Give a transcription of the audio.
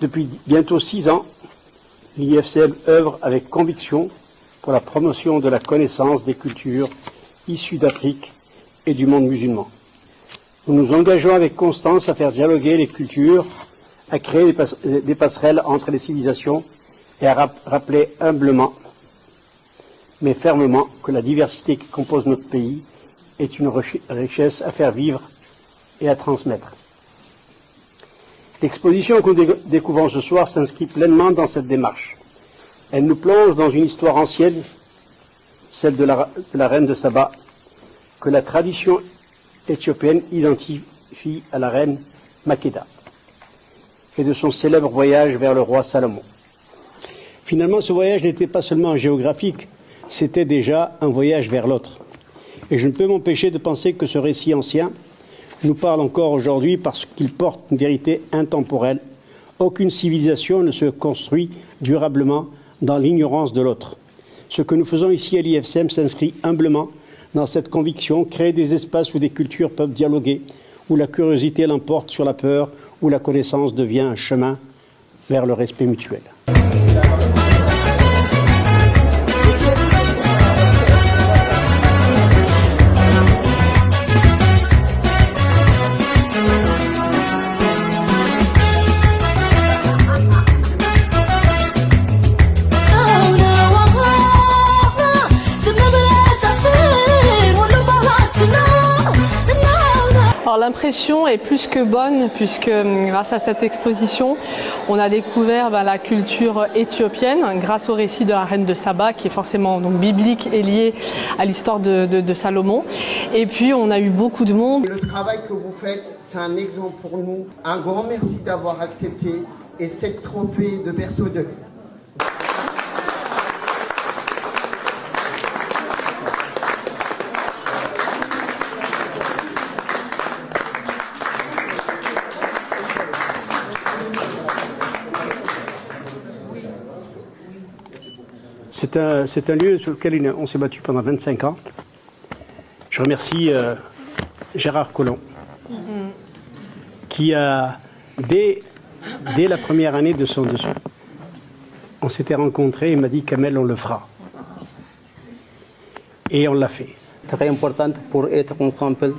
Depuis bientôt 6 ans, l'IFCM œuvre avec conviction pour la promotion de la connaissance des cultures issues d'Afrique et du monde musulman. Nous nous engageons avec constance à faire dialoguer les cultures, à créer des passerelles entre les civilisations et à rappeler humblement, mais fermement, que la diversité qui compose notre pays est une richesse à faire vivre et à transmettre. L'exposition que nous découvrons ce soir s'inscrit pleinement dans cette démarche. Elle nous plonge dans une histoire ancienne, celle de la reine de Saba, que la tradition éthiopienne identifie à la reine Makeda, et de son célèbre voyage vers le roi Salomon. Finalement, ce voyage n'était pas seulement géographique, c'était déjà un voyage vers l'autre. Et je ne peux m'empêcher de penser que ce récit ancien nous parle encore aujourd'hui parce qu'il porte une vérité intemporelle. Aucune civilisation ne se construit durablement dans l'ignorance de l'autre. Ce que nous faisons ici à l'IFCM s'inscrit humblement dans cette conviction, créer des espaces où des cultures peuvent dialoguer, où la curiosité l'emporte sur la peur, où la connaissance devient un chemin vers le respect mutuel. Alors l'impression est plus que bonne puisque grâce à cette exposition, on a découvert la culture éthiopienne grâce au récit de la reine de Saba qui est forcément donc biblique et lié à l'histoire de Salomon. Et puis on a eu beaucoup de monde. Le travail que vous faites, c'est un exemple pour nous. Un grand merci d'avoir accepté et cette trophée de berceau de... C'est un lieu sur lequel on s'est battu pendant 25 ans. Je remercie Gérard Collomb, qui a, dès la première année de son dessous, on s'était rencontrés et m'a dit Kamel, on le fera. Et on l'a fait. Très importante pour être ensemble.